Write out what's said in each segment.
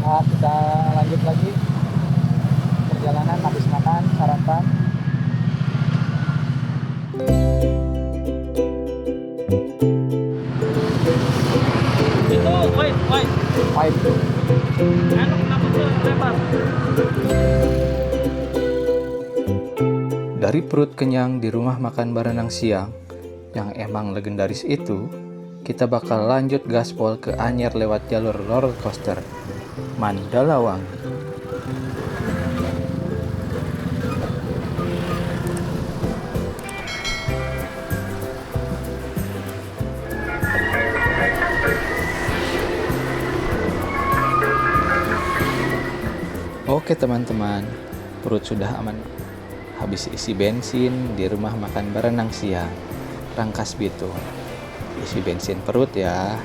Nah, kita lanjut lagi perjalanan habis makan sarapan. Itu wait. Wide. Anu kenapa tuh lebar? Dari perut kenyang di rumah makan Barenang siang yang emang legendaris itu, kita bakal lanjut gaspol ke Anyer lewat jalur roller coaster Mandalawangi. Oke teman-teman, perut sudah aman. Habis isi bensin di rumah makan Barenang siang, Rangkas Bitung. Isi bensin perut ya.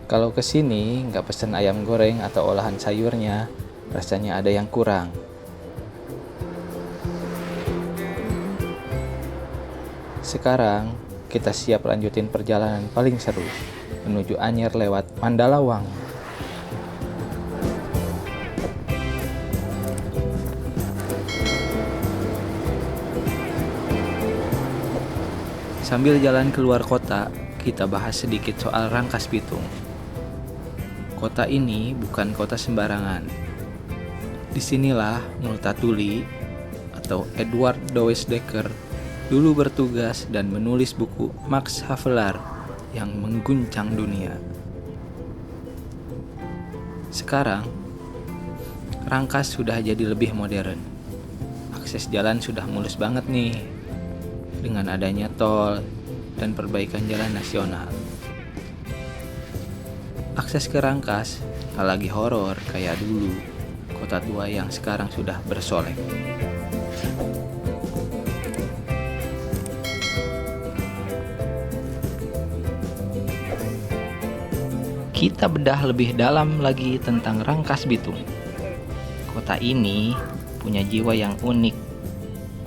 Kalau kesini nggak pesen ayam goreng atau olahan sayurnya, rasanya ada yang kurang. Sekarang kita siap lanjutin perjalanan paling seru menuju Anyer lewat Mandalawangi. Sambil jalan keluar kota, kita bahas sedikit soal Rangkas Bitung. Kota ini bukan kota sembarangan. Disinilah Multatuli atau Edward Douwes Dekker dulu bertugas dan menulis buku Max Havelaar yang mengguncang dunia. Sekarang, Rangkas sudah jadi lebih modern. Akses jalan sudah mulus banget nih, dengan adanya tol dan perbaikan jalan nasional. Akses ke Rangkas tak lagi horor kayak dulu, kota tua yang sekarang sudah bersolek. Kita bedah lebih dalam lagi tentang Rangkas Bitung. Kota ini punya jiwa yang unik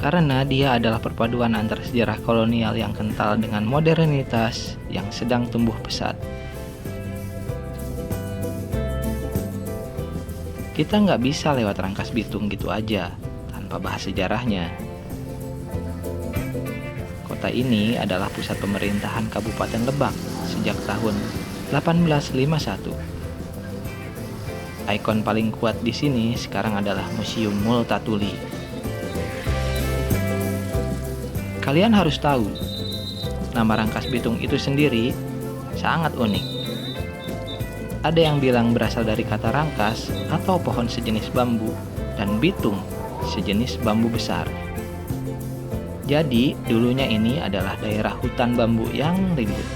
karena dia adalah perpaduan antara sejarah kolonial yang kental dengan modernitas yang sedang tumbuh pesat. Kita nggak bisa lewat Rangkas Bitung gitu aja tanpa bahas sejarahnya. Kota ini adalah pusat pemerintahan Kabupaten Lebak sejak tahun 1851. Ikon paling kuat di sini sekarang adalah Museum Multatuli. Kalian harus tahu, nama Rangkas Bitung itu sendiri sangat unik. Ada yang bilang berasal dari kata rangkas atau pohon sejenis bambu, dan bitung sejenis bambu besar. Jadi, dulunya ini adalah daerah hutan bambu yang rindut.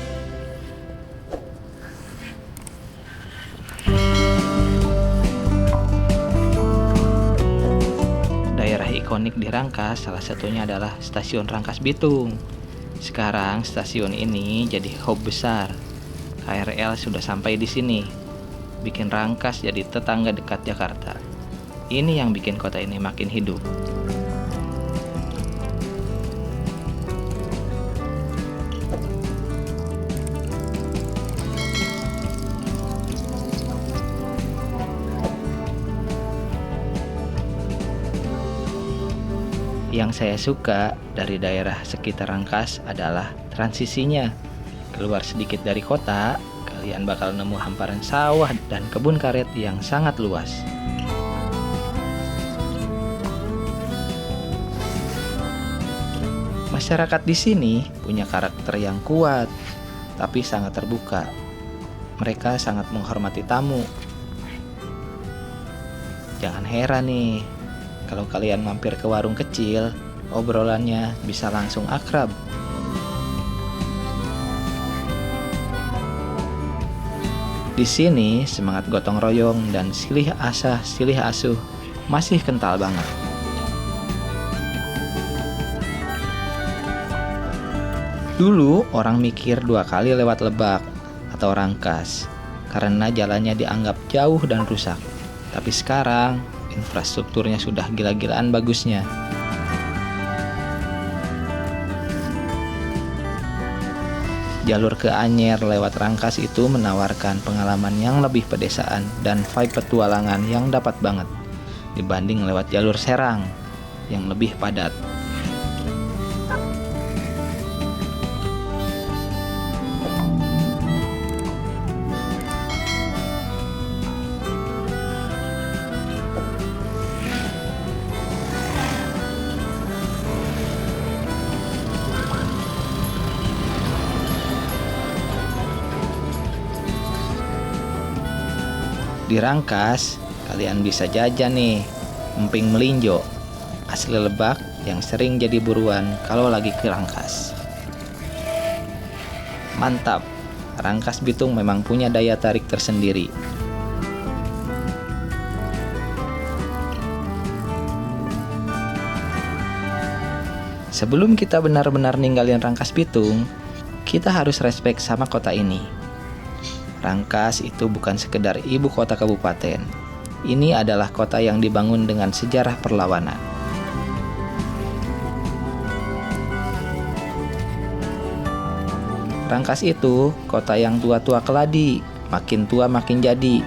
Ikonik di Rangkas salah satunya adalah Stasiun Rangkas Bitung. Sekarang stasiun ini jadi hub besar. KRL sudah sampai di sini, bikin Rangkas jadi tetangga dekat Jakarta. Ini yang bikin kota ini makin hidup. Yang saya suka dari daerah sekitar Rangkas adalah transisinya. Keluar sedikit dari kota, kalian bakal nemu hamparan sawah dan kebun karet yang sangat luas. Masyarakat di sini punya karakter yang kuat, tapi sangat terbuka. Mereka sangat menghormati tamu. Jangan heran nih, kalau kalian mampir ke warung kecil, obrolannya bisa langsung akrab. Di sini semangat gotong royong dan silih asah silih asuh masih kental banget. Dulu orang mikir 2 kali lewat Lebak atau Rangkas karena jalannya dianggap jauh dan rusak. Tapi sekarang infrastrukturnya sudah gila-gilaan bagusnya. Jalur ke Anyer lewat Rangkas itu menawarkan pengalaman yang lebih pedesaan dan vibe petualangan yang dapat banget dibanding lewat jalur Serang yang lebih padat. Di Rangkas, kalian bisa jajan nih, emping melinjo, asli Lebak yang sering jadi buruan kalau lagi ke Rangkas. Mantap, Rangkas Bitung memang punya daya tarik tersendiri. Sebelum kita benar-benar ninggalin Rangkas Bitung, kita harus respect sama kota ini. Rangkas itu bukan sekedar ibu kota kabupaten. Ini adalah kota yang dibangun dengan sejarah perlawanan. Rangkas itu kota yang tua-tua keladi, makin tua makin jadi.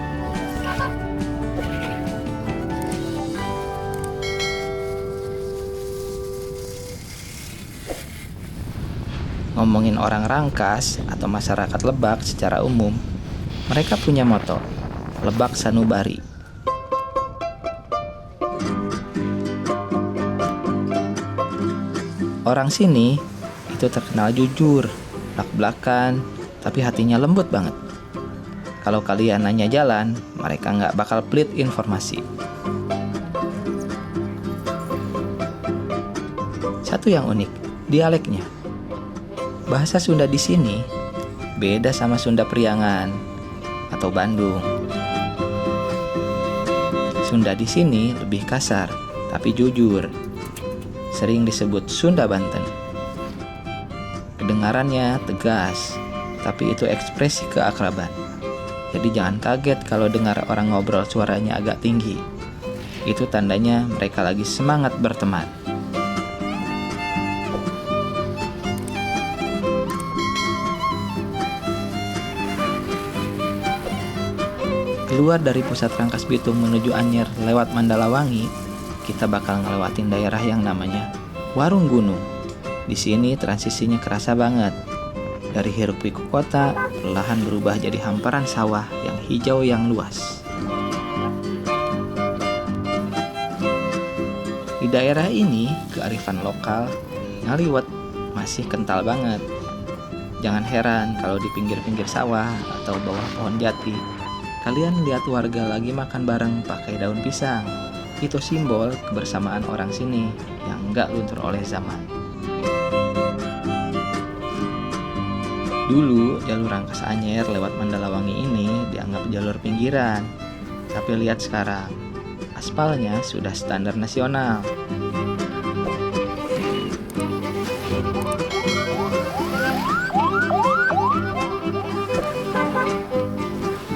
Ngomongin orang Rangkas atau masyarakat Lebak secara umum, mereka punya moto, Lebak Sanubari. Orang sini itu terkenal jujur, blak-blakan, tapi hatinya lembut banget. Kalau kalian nanya jalan, mereka nggak bakal pelit informasi. Satu yang unik, dialeknya. Bahasa Sunda di sini beda sama Sunda Priangan atau Bandung. Sunda di sini lebih kasar, tapi jujur. Sering disebut Sunda Banten. Kedengarannya tegas, tapi itu ekspresi keakraban. Jadi jangan kaget kalau dengar orang ngobrol suaranya agak tinggi. Itu tandanya mereka lagi semangat berteman. Keluar dari pusat Rangkas Bitung menuju Anyer lewat Mandalawangi, kita bakal ngelewatin daerah yang namanya Warung Gunung. Di sini transisinya kerasa banget. Dari hiruk pikuk kota, perlahan berubah jadi hamparan sawah yang hijau yang luas. Di daerah ini, kearifan lokal ngaliwat masih kental banget. Jangan heran kalau di pinggir-pinggir sawah atau bawah pohon jati, kalian lihat warga lagi makan bareng pakai daun pisang. Itu simbol kebersamaan orang sini yang nggak luntur oleh zaman. Dulu jalur Rangkas Anyer lewat Mandalawangi ini dianggap jalur pinggiran. Tapi lihat sekarang, aspalnya sudah standar nasional.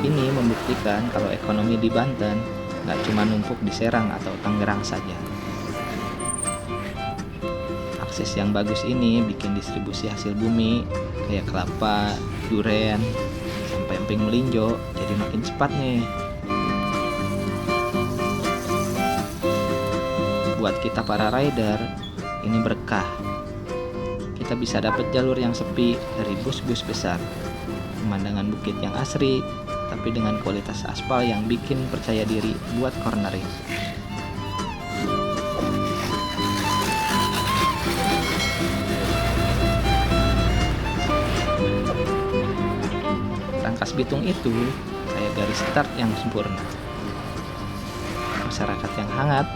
Ini membuktikan kalau ekonomi di Banten nggak cuma numpuk di Serang atau Tangerang saja. Akses yang bagus ini bikin distribusi hasil bumi kayak kelapa, duren, sampai emping melinjo jadi makin cepat nih. Buat kita para rider, ini berkah. Kita bisa dapat jalur yang sepi dari bus-bus besar, pemandangan bukit yang asri, tapi dengan kualitas aspal yang bikin percaya diri buat cornering. Rangkas Bitung itu kayak garis start yang sempurna. Masyarakat yang hangat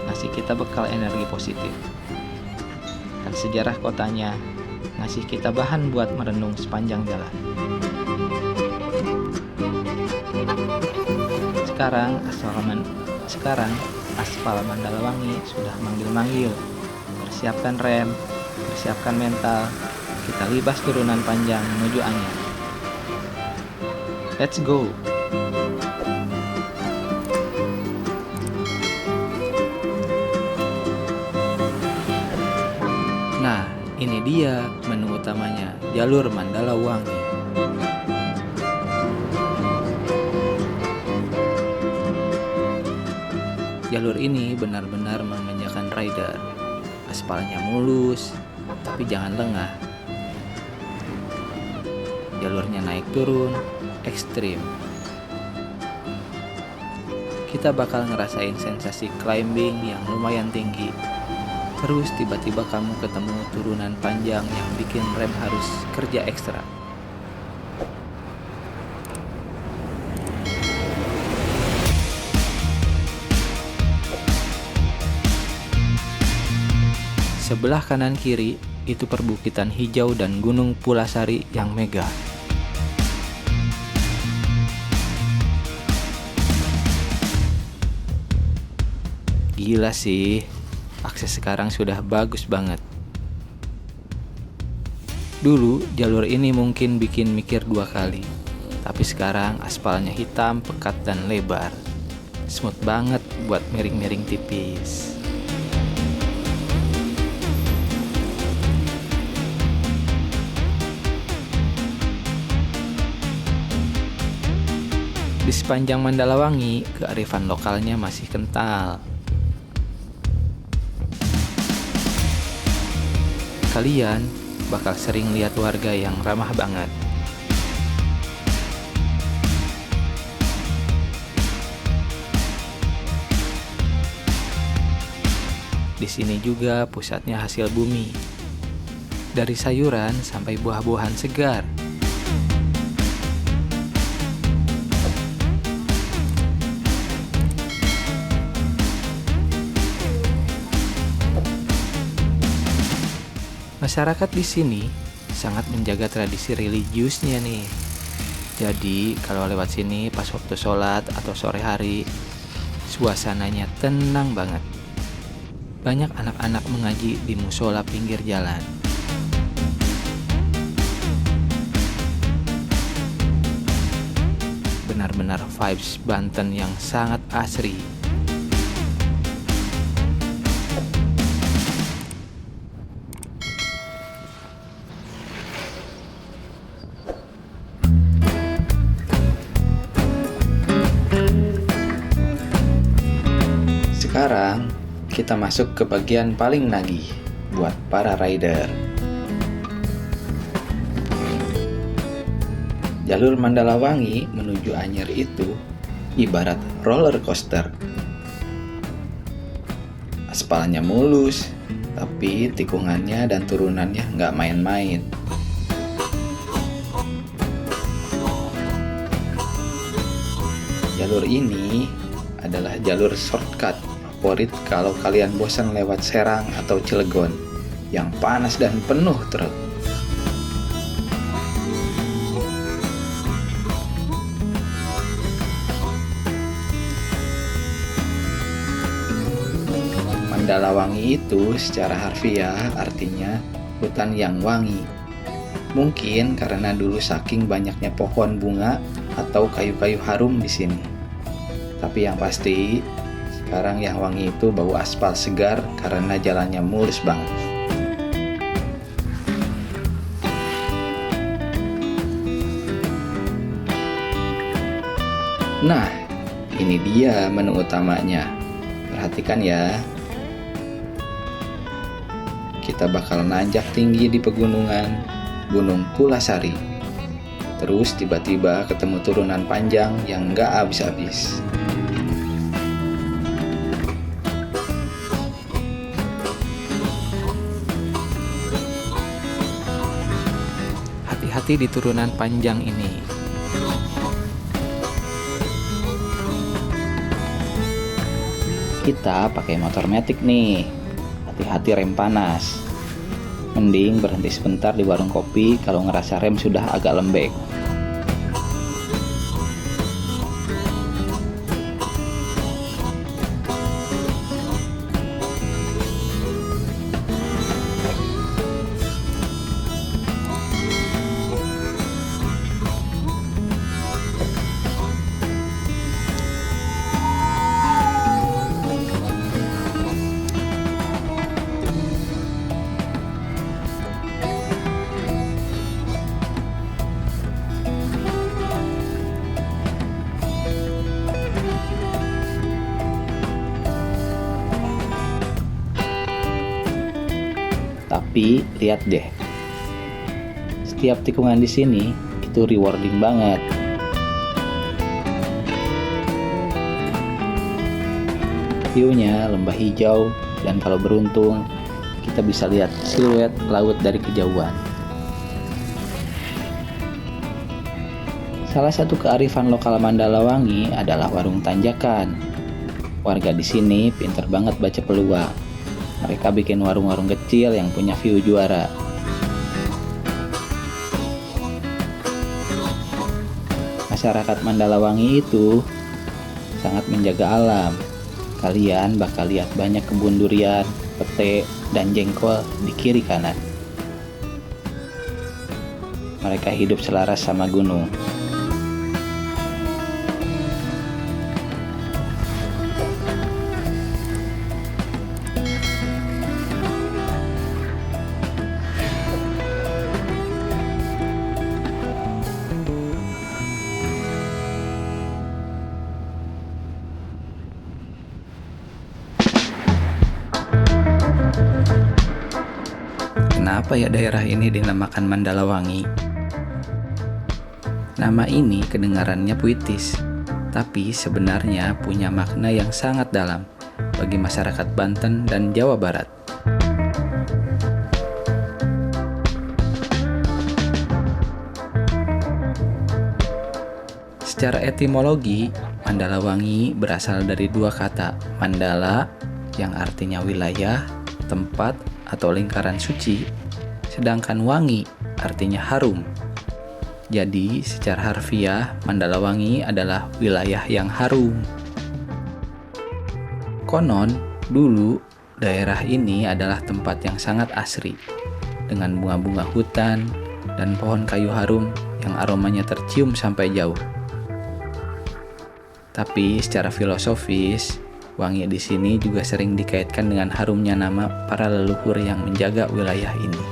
ngasih kita bekal energi positif. Dan sejarah kotanya ngasih kita bahan buat merenung sepanjang jalan. Sekarang aspal Mandalawangi sudah manggil-manggil. Persiapkan rem, persiapkan mental. Kita libas turunan panjang menuju Anyer. Let's go. Nah, ini dia menu utamanya, jalur Mandalawangi. Jalur ini benar-benar memanjakan rider. Aspalnya mulus, tapi jangan lengah. Jalurnya naik turun, ekstrim. Kita bakal ngerasain sensasi climbing yang lumayan tinggi. Terus tiba-tiba kamu ketemu turunan panjang yang bikin rem harus kerja ekstra. Sebelah kanan kiri itu perbukitan hijau dan Gunung Pulasari yang megah. Gila sih, akses sekarang sudah bagus banget. Dulu jalur ini mungkin bikin mikir 2 kali, tapi sekarang aspalnya hitam, pekat dan lebar. Smooth banget buat miring-miring tipis. Di sepanjang Mandalawangi, kearifan lokalnya masih kental. Kalian bakal sering lihat warga yang ramah banget. Di sini juga pusatnya hasil bumi. Dari sayuran sampai buah-buahan segar. Masyarakat di sini sangat menjaga tradisi religiusnya nih. Jadi kalau lewat sini pas waktu sholat atau sore hari, suasananya tenang banget. Banyak anak-anak mengaji di musola pinggir jalan. Benar-benar vibes Banten yang sangat asri. Sekarang kita masuk ke bagian paling nagih buat para rider. Jalur Mandalawangi menuju Anyer itu ibarat roller coaster. Aspalnya mulus, tapi tikungannya dan turunannya nggak main-main. Jalur ini adalah jalur shortcut favorit kalau kalian bosan lewat Serang atau Cilegon yang panas dan penuh truk. Mandalawangi itu secara harfiah artinya hutan yang wangi. Mungkin karena dulu saking banyaknya pohon bunga atau kayu-kayu harum di sini. Tapi yang pasti sekarang yang wangi itu bau aspal segar karena jalannya mulus banget. Nah, ini dia menu utamanya. Perhatikan ya. Kita bakal nanjak tinggi di pegunungan Gunung Pulasari. Terus tiba-tiba ketemu turunan panjang yang nggak habis-habis. Hati-hati di turunan panjang ini. Kita pakai motor matic nih. Hati-hati rem panas. Mending berhenti sebentar di warung kopi kalau ngerasa rem sudah agak lembek. Tapi lihat deh, setiap tikungan di sini itu rewarding banget. View-nya lembah hijau, dan kalau beruntung kita bisa lihat siluet laut dari kejauhan. Salah satu kearifan lokal Mandalawangi adalah warung tanjakan. Warga di sini pintar banget baca peluang. Mereka bikin warung-warung kecil yang punya view juara. Masyarakat Mandalawangi itu sangat menjaga alam. Kalian bakal lihat banyak kebun durian, pete, dan jengkol di kiri kanan. Mereka hidup selaras sama gunung. Kenapa ya daerah ini dinamakan Mandalawangi? Nama ini kedengarannya puitis, tapi sebenarnya punya makna yang sangat dalam bagi masyarakat Banten dan Jawa Barat. Secara etimologi, Mandalawangi berasal dari dua kata, Mandala yang artinya wilayah, tempat, atau lingkaran suci, sedangkan wangi artinya harum. Jadi secara harfiah Mandalawangi adalah wilayah yang harum. Konon dulu daerah ini adalah tempat yang sangat asri dengan bunga-bunga hutan dan pohon kayu harum yang aromanya tercium sampai jauh. Tapi secara filosofis, wangi di sini juga sering dikaitkan dengan harumnya nama para leluhur yang menjaga wilayah ini.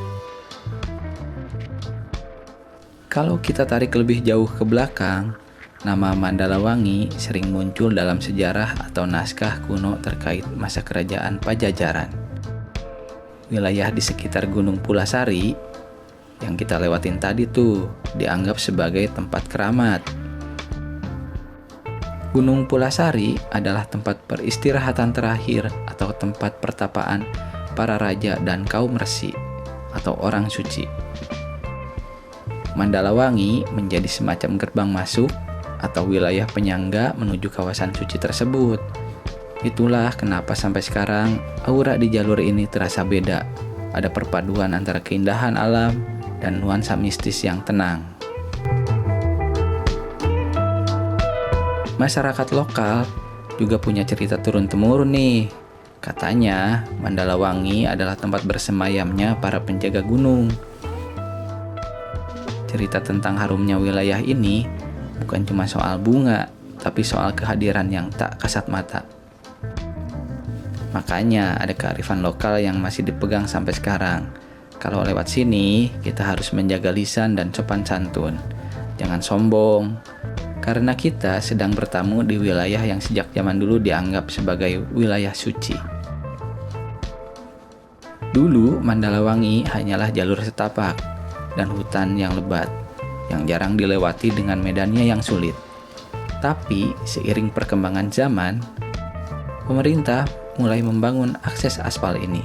Kalau kita tarik lebih jauh ke belakang, nama Mandalawangi sering muncul dalam sejarah atau naskah kuno terkait masa kerajaan Pajajaran. Wilayah di sekitar Gunung Pulasari yang kita lewatin tadi tuh dianggap sebagai tempat keramat. Gunung Pulasari adalah tempat peristirahatan terakhir atau tempat pertapaan para raja dan kaum resi atau orang suci. Mandalawangi menjadi semacam gerbang masuk atau wilayah penyangga menuju kawasan suci tersebut. Itulah kenapa sampai sekarang aura di jalur ini terasa beda. Ada perpaduan antara keindahan alam dan nuansa mistis yang tenang. Masyarakat lokal juga punya cerita turun-temurun nih. Katanya Mandalawangi adalah tempat bersemayamnya para penjaga gunung. Cerita tentang harumnya wilayah ini bukan cuma soal bunga, tapi soal kehadiran yang tak kasat mata. Makanya ada kearifan lokal yang masih dipegang sampai sekarang. Kalau lewat sini, kita harus menjaga lisan dan sopan santun. Jangan sombong, karena kita sedang bertamu di wilayah yang sejak zaman dulu dianggap sebagai wilayah suci. Dulu Mandalawangi hanyalah jalur setapak dan hutan yang lebat, yang jarang dilewati dengan medannya yang sulit. Tapi seiring perkembangan zaman, pemerintah mulai membangun akses aspal ini.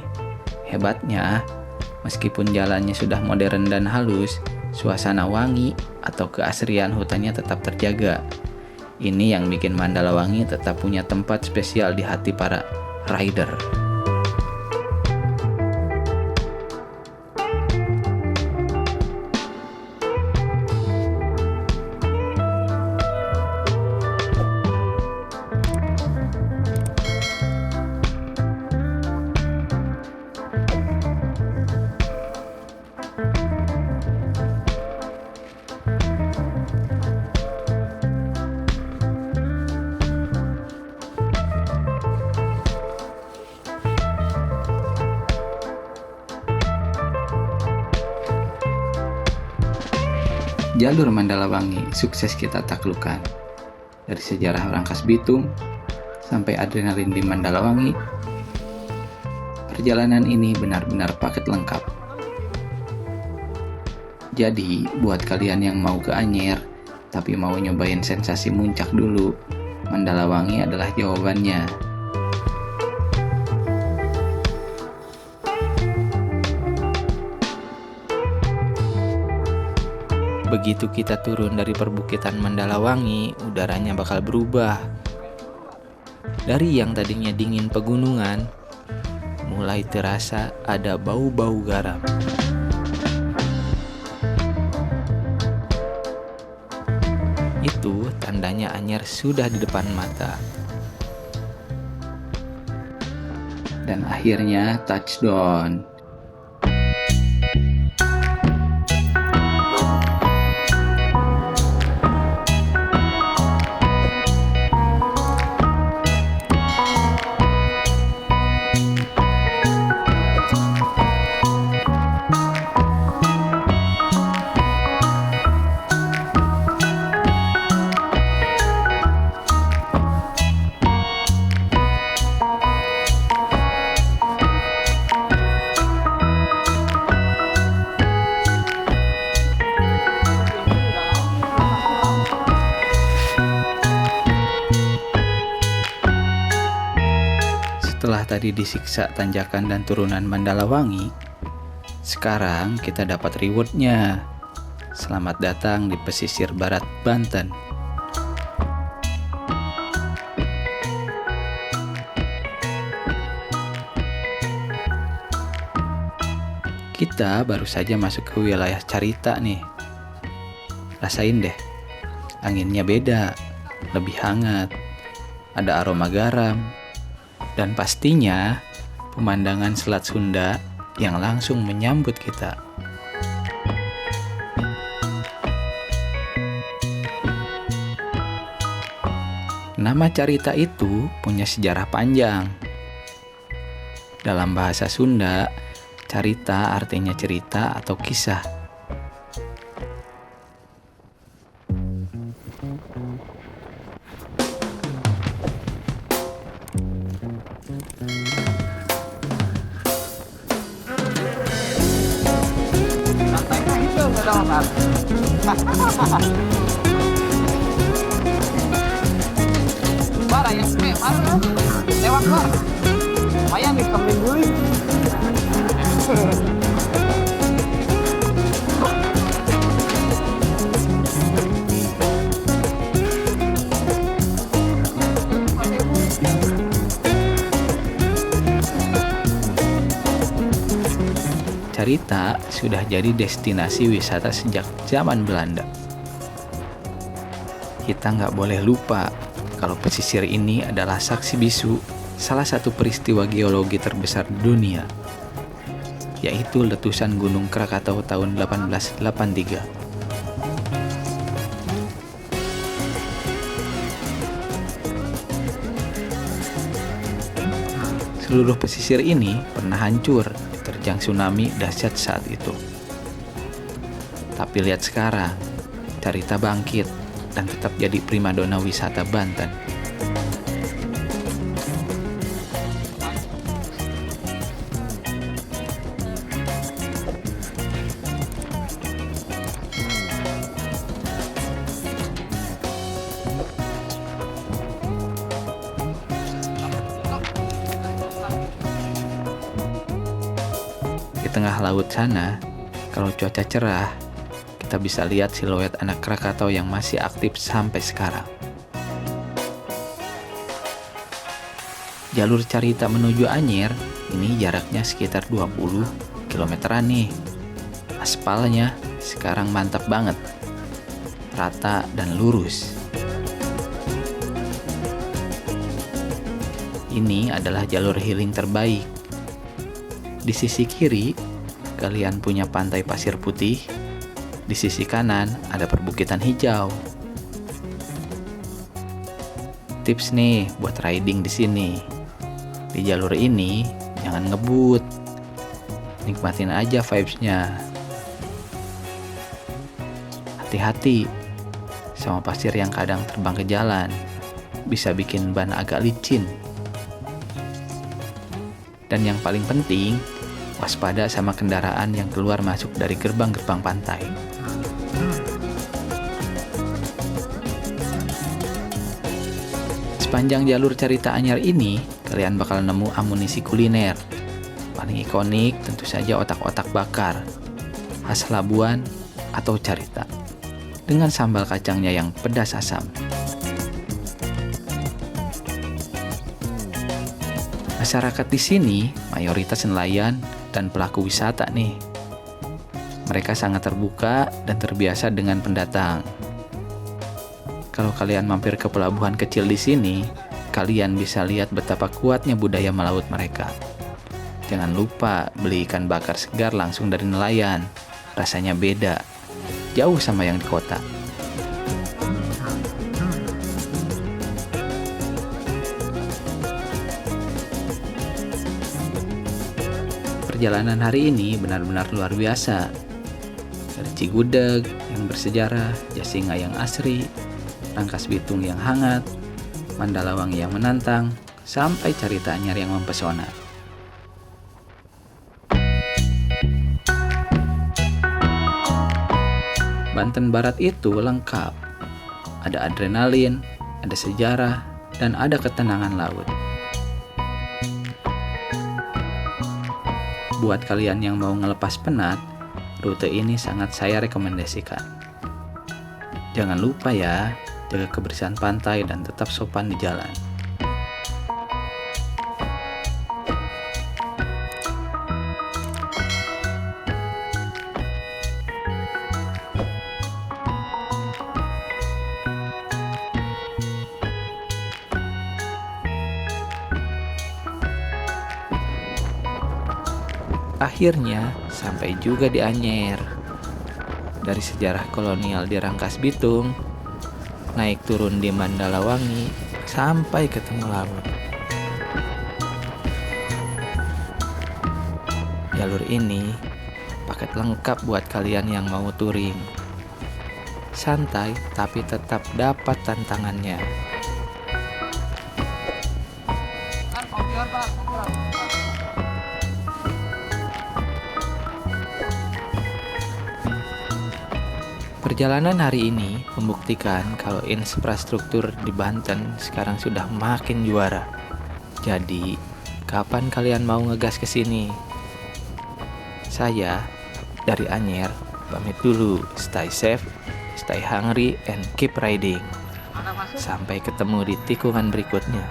Hebatnya, meskipun jalannya sudah modern dan halus, suasana wangi atau keasrian hutannya tetap terjaga. Ini yang bikin Mandalawangi tetap punya tempat spesial di hati para rider. Jalur Mandalawangi sukses kita taklukkan. Dari sejarah Rangkas Bitung sampai adrenalin di Mandalawangi, perjalanan ini benar-benar paket lengkap. Jadi, buat kalian yang mau ke Anyer, tapi mau nyobain sensasi muncak dulu, Mandalawangi adalah jawabannya. Begitu kita turun dari perbukitan Mandalawangi, udaranya bakal berubah. Dari yang tadinya dingin pegunungan, mulai terasa ada bau-bau garam. Itu tandanya Anyer sudah di depan mata. Dan akhirnya touchdown. Setelah tadi disiksa tanjakan dan turunan Mandalawangi, sekarang kita dapat rewardnya. Selamat datang di pesisir barat Banten. Kita baru saja masuk ke wilayah Carita nih. Rasain deh, anginnya beda, lebih hangat, ada aroma garam, dan pastinya pemandangan Selat Sunda yang langsung menyambut kita. Nama Carita itu punya sejarah panjang. Dalam bahasa Sunda, Carita artinya cerita atau kisah. Parah ya, parah. Lewat luar. Lumayan ditemenin dulu. Carita sudah jadi destinasi wisata sejak zaman Belanda. Kita nggak boleh lupa kalau pesisir ini adalah saksi bisu salah satu peristiwa geologi terbesar di dunia, yaitu letusan Gunung Krakatau tahun 1883. Seluruh pesisir ini pernah hancur diterjang tsunami dahsyat saat itu. Tapi lihat sekarang, Carita bangkit dan tetap jadi primadona wisata Banten. Di tengah laut sana, kalau cuaca cerah, kita bisa lihat siluet anak Krakatau yang masih aktif sampai sekarang. Jalur Carita menuju Anyer ini jaraknya sekitar 20 kilometeran nih. Aspalnya sekarang mantap banget, rata dan lurus. Ini adalah jalur healing terbaik. Di sisi kiri, kalian punya pantai pasir putih. Di sisi kanan, ada perbukitan hijau. Tips nih buat riding di sini. Di jalur ini, jangan ngebut. Nikmatin aja vibes-nya. Hati-hati sama pasir yang kadang terbang ke jalan. Bisa bikin ban agak licin. Dan yang paling penting, Waspada sama kendaraan yang keluar masuk dari gerbang-gerbang pantai. Sepanjang jalur cerita anyar ini, kalian bakal nemu amunisi kuliner. Paling ikonik tentu saja otak-otak bakar, khas Labuan atau Carita, dengan sambal kacangnya yang pedas asam. Masyarakat di sini mayoritas nelayan dan pelaku wisata nih. Mereka sangat terbuka dan terbiasa dengan pendatang. Kalau kalian mampir ke pelabuhan kecil di sini, kalian bisa lihat betapa kuatnya budaya melaut mereka. Jangan lupa beli ikan bakar segar langsung dari nelayan. Rasanya beda, jauh sama yang di kota. Perjalanan hari ini benar-benar luar biasa. Dari Cigudeg yang bersejarah, Jasinga yang asri, Rangkas Bitung yang hangat, Mandalawangi yang menantang, sampai Carita Anyar yang mempesona. Banten Barat itu lengkap. Ada adrenalin, ada sejarah, dan ada ketenangan laut. Buat kalian yang mau ngelepas penat, rute ini sangat saya rekomendasikan. Jangan lupa ya, jaga kebersihan pantai dan tetap sopan di jalan. Akhirnya sampai juga di Anyer. Dari sejarah kolonial di Rangkas Bitung, naik turun di Mandalawangi, sampai ketemu laut. Jalur ini paket lengkap buat kalian yang mau touring. Santai tapi tetap dapat tantangannya. Perjalanan hari ini membuktikan kalau infrastruktur di Banten sekarang sudah makin juara. Jadi, kapan kalian mau ngegas ke sini? Saya dari Anyer pamit dulu. Stay safe, stay hungry, and keep riding. Sampai ketemu di tikungan berikutnya.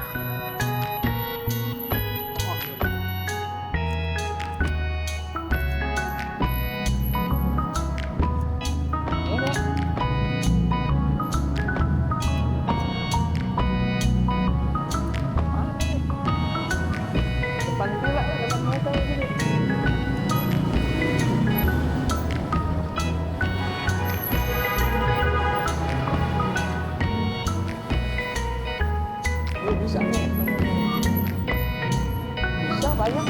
Bisa banyak.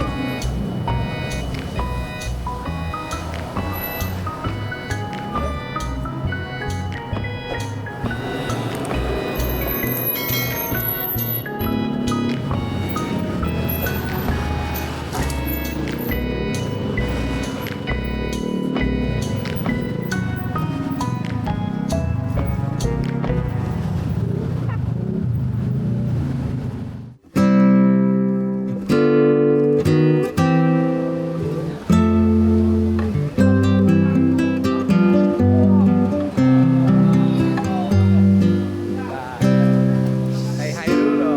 Hai dulu dong.